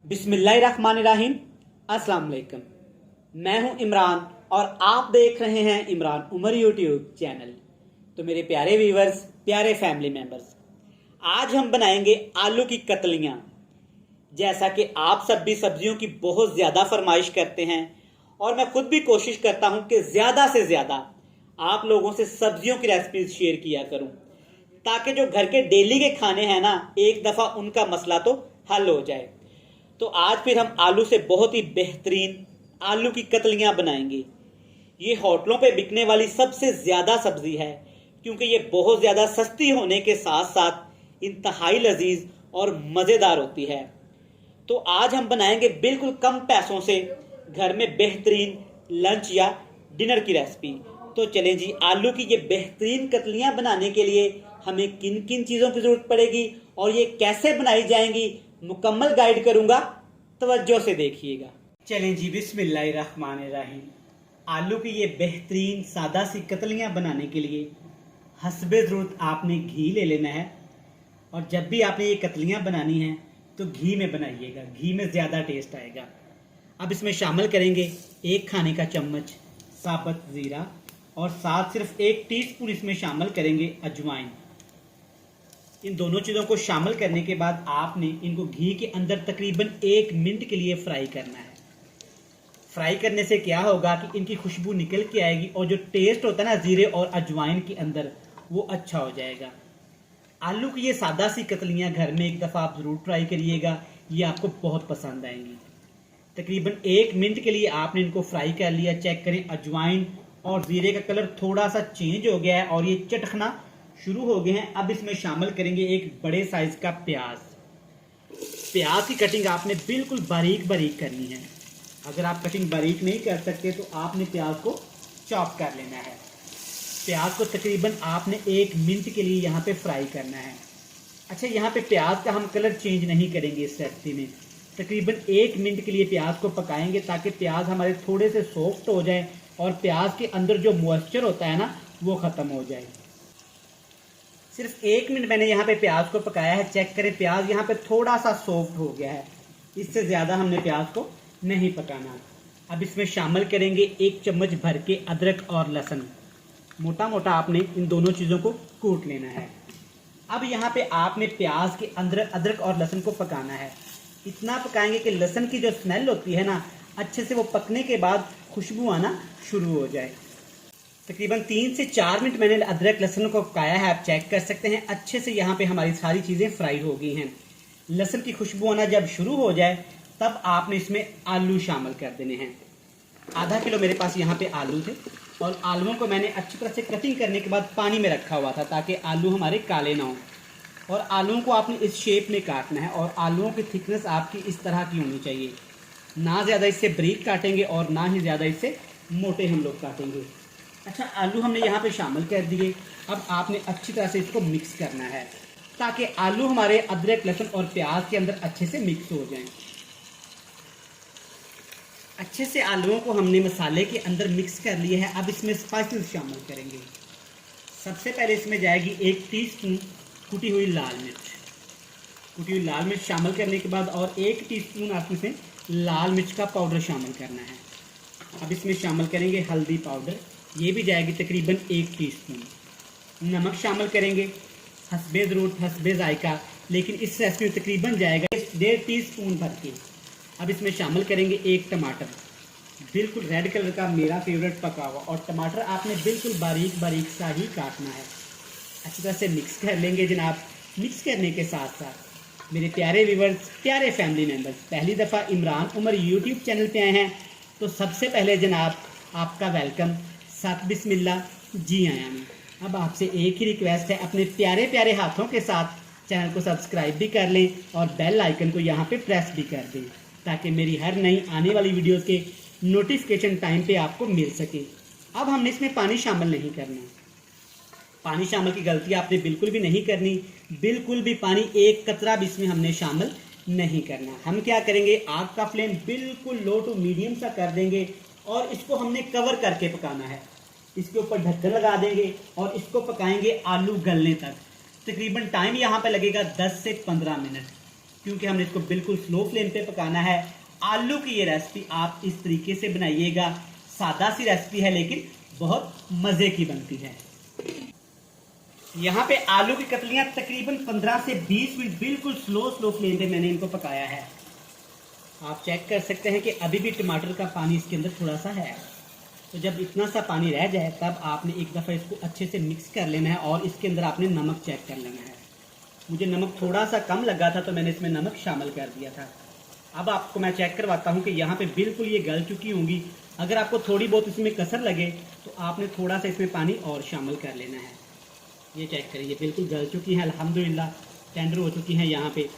बिस्मिल्लाहिर्रहमानिर्रहीम। अस्सलाम वालेकुम। मैं हूं इमरान और आप देख रहे हैं इमरान उमर यूट्यूब चैनल। तो मेरे प्यारे व्यूवर्स, प्यारे फैमिली मेंबर्स, आज हम बनाएंगे आलू की कतलियां। जैसा कि आप सब भी सब्जियों की बहुत ज़्यादा फरमाइश करते हैं और मैं खुद भी कोशिश करता हूं कि ज़्यादा से ज़्यादा आप लोगों से सब्जियों की रेसिपीज शेयर किया करूं, ताकि जो घर के डेली के खाने हैं ना, एक दफ़ा उनका मसला तो हल हो जाए। तो आज फिर हम आलू से बहुत ही बेहतरीन आलू की कतलियां बनाएंगे। ये होटलों पे बिकने वाली सबसे ज़्यादा सब्जी है, क्योंकि ये बहुत ज़्यादा सस्ती होने के साथ साथ इंतहाई लजीज और मज़ेदार होती है। तो आज हम बनाएंगे बिल्कुल कम पैसों से घर में बेहतरीन लंच या डिनर की रेसिपी। तो चलें जी, आलू की ये बेहतरीन कतलियां बनाने के लिए हमें किन किन चीज़ों की ज़रूरत पड़ेगी और ये कैसे बनाई जाएंगी, मुकम्मल गाइड करूंगा, तवज्जो से देखिएगा। चलें जी, बिस्मिल्लाहिर्रहमानिर्रहीम। आलू की ये बेहतरीन सादा सी कतलियां बनाने के लिए हस्बे ज़रूरत आपने घी ले लेना है। और जब भी आपने ये कतलियां बनानी हैं तो घी में बनाइएगा, घी में ज़्यादा टेस्ट आएगा। अब इसमें शामिल करेंगे 1 खाने का चम्मच साबुत ज़ीरा और साथ सिर्फ 1 टीस्पून इसमें शामिल करेंगे अजवाइन। इन दोनों चीज़ों को शामिल करने के बाद आपने इनको घी के अंदर तकरीबन 1 मिनट के लिए फ्राई करना है। फ्राई करने से क्या होगा कि इनकी खुशबू निकल के आएगी और जो टेस्ट होता है ना जीरे और अजवाइन के अंदर, वो अच्छा हो जाएगा। आलू की ये सादा सी कतलियाँ घर में एक दफ़ा आप ज़रूर ट्राई करिएगा, ये आपको बहुत पसंद आएंगी। तकरीबन 1 मिनट के लिए आपने इनको फ्राई कर लिया। चेक करें, अजवाइन और ज़ीरे का कलर थोड़ा सा चेंज हो गया है और ये चटकना शुरू हो गए हैं। अब इसमें शामिल करेंगे 1 बड़े साइज का प्याज। प्याज की कटिंग आपने बिल्कुल बारीक बारीक करनी है। अगर आप कटिंग बारीक नहीं कर सकते तो आपने प्याज को चॉप कर लेना है। प्याज को तकरीबन आपने 1 मिनट के लिए यहाँ पे फ्राई करना है। अच्छा, यहाँ पे प्याज का हम कलर चेंज नहीं करेंगे इस रेसिपी में। तकरीबन 1 मिनट के लिए प्याज को पकाएंगे ताकि प्याज हमारे थोड़े से सॉफ्ट हो जाए और प्याज के अंदर जो मॉइस्चर होता है ना, वो ख़त्म हो जाए। सिर्फ 1 मिनट मैंने यहाँ पे प्याज को पकाया है। चेक करें, प्याज यहाँ पे थोड़ा सा सॉफ्ट हो गया है। इससे ज़्यादा हमने प्याज को नहीं पकाना। अब इसमें शामिल करेंगे 1 चम्मच भर के अदरक और लहसुन। मोटा मोटा आपने इन दोनों चीज़ों को कूट लेना है। अब यहाँ पे आपने प्याज के अंदर अदरक और लहसुन को पकाना है। इतना पकाएंगे कि लहसुन की जो स्मेल होती है ना, अच्छे से वो पकने के बाद खुशबू आना शुरू हो जाए। तकरीबन 3 से 4 मिनट मैंने अदरक लहसुन को पकाया है। आप चेक कर सकते हैं, अच्छे से यहाँ पे हमारी सारी चीज़ें फ्राई हो गई हैं। लहसुन की खुशबू आना जब शुरू हो जाए तब आपने इसमें आलू शामिल कर देने हैं। आधा किलो मेरे पास यहाँ पे आलू थे और आलूओं को मैंने अच्छी तरह से कटिंग करने के बाद पानी में रखा हुआ था ताकि आलू हमारे काले ना हों। और आलूओं को आपने इस शेप में काटना है और आलूओं की थिकनेस आपकी इस तरह की होनी चाहिए। ना ज़्यादा इससे बारीक काटेंगे और ना ही ज़्यादा इससे मोटे हम लोग काटेंगे। अच्छा, आलू हमने यहाँ पे शामिल कर दिए। अब आपने अच्छी तरह से इसको मिक्स करना है ताकि आलू हमारे अदरक लहसुन और प्याज के अंदर अच्छे से मिक्स हो जाएं। अच्छे से आलूओं को हमने मसाले के अंदर मिक्स कर लिए हैं। अब इसमें स्पाइसेस शामिल करेंगे। सबसे पहले इसमें जाएगी 1 टीस्पून कुटी हुई लाल मिर्च। कुटी हुई लाल मिर्च शामिल करने के बाद और 1 टीस्पून आप इसमें लाल मिर्च का पाउडर शामिल करना है। अब इसमें शामिल करेंगे हल्दी पाउडर, ये भी जाएगी तकरीबन 1 टीस्पून। नमक शामिल करेंगे हस्बे ज़रूरत, हस्बे जायका, लेकिन इस रेसिपी में तकरीबन जाएगा 1.5 टीस्पून भर के। अब इसमें शामिल करेंगे 1 टमाटर, बिल्कुल रेड कलर का, मेरा फेवरेट पका हुआ। और टमाटर आपने बिल्कुल बारीक बारीक सा ही काटना है। अच्छी तरह से मिक्स कर लेंगे जनाब। मिक्स करने के साथ साथ मेरे प्यारे व्यूवर्स, प्यारे फैमिली मेम्बर्स, पहली दफ़ा इमरान उमर यूट्यूब चैनल पे आए हैं तो सबसे पहले जनाब आपका वेलकम, साथ बिस्मिल्लाह, जी आया में। अब आपसे एक ही रिक्वेस्ट है, अपने प्यारे प्यारे हाथों के साथ चैनल को सब्सक्राइब भी कर लें और बेल आइकन को यहाँ पे प्रेस भी कर दें ताकि मेरी हर नई आने वाली वीडियोस के नोटिफिकेशन टाइम पे आपको मिल सके। अब हमने इसमें पानी शामिल नहीं करना। पानी शामिल की गलती आपने बिल्कुल भी नहीं करनी। बिल्कुल भी पानी 1 कतरा भी इसमें हमने शामिल नहीं करना। हम क्या करेंगे, आग का फ्लेम बिल्कुल लो टू मीडियम सा कर देंगे और इसको हमने कवर करके पकाना है। इसके ऊपर ढक्कन लगा देंगे और इसको पकाएंगे आलू गलने तक। तकरीबन टाइम यहाँ पे लगेगा 10 से 15 मिनट, क्योंकि हमने इसको बिल्कुल स्लो फ्लेम पे पकाना है। आलू की ये रेसिपी आप इस तरीके से बनाइएगा। सादा सी रेसिपी है लेकिन बहुत मज़े की बनती है। यहाँ पे आलू की कतलियाँ तकरीबन 15 से 20 मिनट बिल्कुल स्लो फ्लेम पे मैंने इनको पकाया है। आप चेक कर सकते हैं कि अभी भी टमाटर का पानी इसके अंदर थोड़ा सा है। तो जब इतना सा पानी रह जाए तब आपने एक दफ़ा इसको अच्छे से मिक्स कर लेना है और इसके अंदर आपने नमक चेक कर लेना है। मुझे नमक थोड़ा सा कम लगा था तो मैंने इसमें नमक शामिल कर दिया था। अब आपको मैं चेक करवाता हूँ कि यहाँ पे बिल्कुल ये गल चुकी होंगी। अगर आपको थोड़ी बहुत इसमें कसर लगे तो आपने थोड़ा सा इसमें पानी और शामिल कर लेना है। ये चेक करिए बिल्कुल गल चुकी हैं, अल्हम्दुलिल्लाह टेंडर हो चुकी हैं यहाँ पे।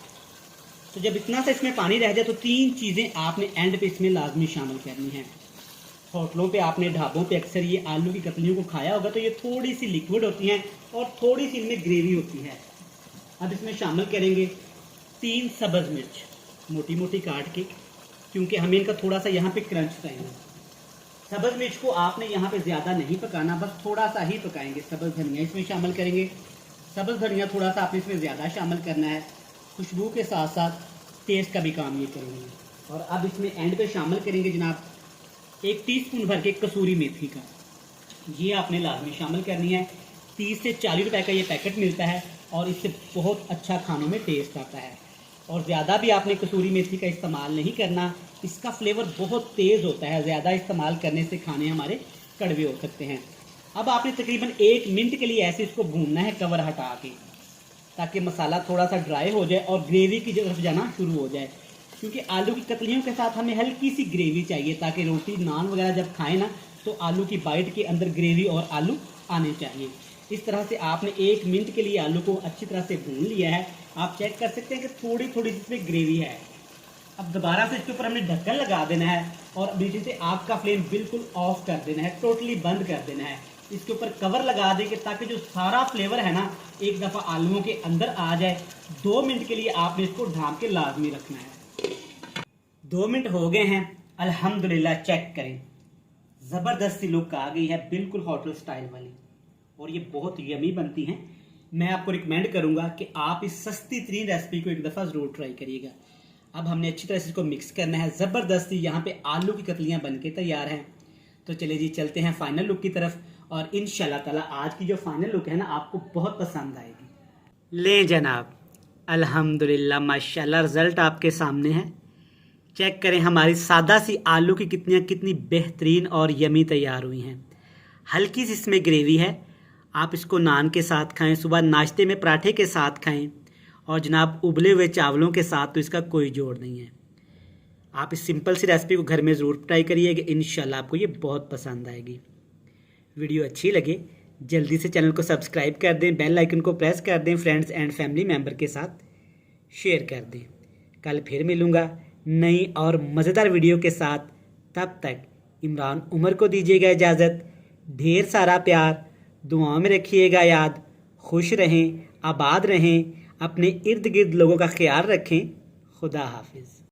तो जब इतना सा इसमें पानी रह जाए तो 3 चीज़ें आपने एंड पे इसमें लाजमी शामिल करनी है। होटलों पे आपने ढाबों पे अक्सर ये आलू की कतलियों को खाया होगा, तो ये थोड़ी सी लिक्विड होती हैं और थोड़ी सी इनमें ग्रेवी होती है। अब इसमें शामिल करेंगे 3 सब्ज़ मिर्च मोटी मोटी काट के, क्योंकि हमें इनका थोड़ा सा यहाँ पे क्रंच चाहिए। सब्ज़ मिर्च को आपने यहाँ पे ज़्यादा नहीं पकाना, बस थोड़ा सा ही पकाएंगे। सब्ज़ धनिया इसमें शामिल करेंगे। सब्ज़ धनिया थोड़ा सा आपने इसमें ज़्यादा शामिल करना है, खुशबू के साथ साथ टेस्ट का भी काम ये करेंगे। और अब इसमें एंड पे शामिल करेंगे जनाब 1 टीस्पून भर के कसूरी मेथी का, ये आपने लाजमी शामिल करनी है। 30 से 40 रुपए का ये पैकेट मिलता है और इससे बहुत अच्छा खानों में टेस्ट आता है। और ज़्यादा भी आपने कसूरी मेथी का इस्तेमाल नहीं करना, इसका फ्लेवर बहुत तेज़ होता है। ज़्यादा इस्तेमाल करने से खाने हमारे कड़वे हो सकते हैं। अब आपने तकरीबन 1 मिनट के लिए ऐसे इसको भूनना है कवर हटा के, ताकि मसाला थोड़ा सा ड्राई हो जाए और ग्रेवी की तरफ जाना शुरू हो जाए। क्योंकि आलू की कतलियों के साथ हमें हल्की सी ग्रेवी चाहिए, ताकि रोटी नान वगैरह जब खाएं ना तो आलू की बाइट के अंदर ग्रेवी और आलू आने चाहिए। इस तरह से आपने 1 मिनट के लिए आलू को अच्छी तरह से भून लिया है। आप चेक कर सकते हैं कि थोड़ी थोड़ी इसमें ग्रेवी है। अब दोबारा से इसके ऊपर हमने ढक्कन लगा देना है और नीचे से आग का फ्लेम बिल्कुल ऑफ कर देना है, टोटली बंद कर देना है। इसके ऊपर कवर लगा देंगे ताकि जो सारा फ्लेवर है ना एक दफ़ा आलूओं के अंदर आ जाए। 2 मिनट के लिए आपने इसको ढाँप के लाजमी रखना है। 2 मिनट हो गए हैं, अल्हम्दुलिल्लाह। चेक करें, ज़बरदस्ती लुक आ गई है, बिल्कुल होटल स्टाइल वाली, और ये बहुत यमी बनती हैं। मैं आपको रिकमेंड करूंगा कि आप इस सस्ती तरीन रेसिपी को एक दफ़ा ज़रूर ट्राई करिएगा। अब हमने अच्छी तरह से इसको मिक्स करना है। ज़बरदस्ती यहाँ पे आलू की कतलियाँ बन के तैयार हैं। तो चलिए जी चलते हैं फाइनल लुक की तरफ, और इंशाल्लाह ताला आज की जो फाइनल लुक है ना आपको बहुत पसंद आएगी। ले जनाब, अल्हम्दुलिल्लाह माशाल्लाह रिज़ल्ट आपके सामने है। चेक करें हमारी सादा सी आलू की कितनी बेहतरीन और यमी तैयार हुई हैं। हल्की सी इसमें ग्रेवी है। आप इसको नान के साथ खाएं, सुबह नाश्ते में पराठे के साथ खाएं, और जनाब उबले हुए चावलों के साथ तो इसका कोई जोड़ नहीं है। आप इस सिंपल सी रेसिपी को घर में ज़रूर ट्राई करिएगा, इंशाल्लाह आपको ये बहुत पसंद आएगी। वीडियो अच्छी लगे जल्दी से चैनल को सब्सक्राइब कर दें, बेल आइकन को प्रेस कर दें, फ्रेंड्स एंड फैमिली मेम्बर के साथ शेयर कर दें। कल फिर मिलूँगा नई और मज़ेदार वीडियो के साथ। तब तक इमरान उमर को दीजिएगा इजाज़त। ढेर सारा प्यार, दुआओं में रखिएगा याद। खुश रहें, आबाद रहें, अपने इर्द गिर्द लोगों का ख्याल रखें। खुदा हाफिज़।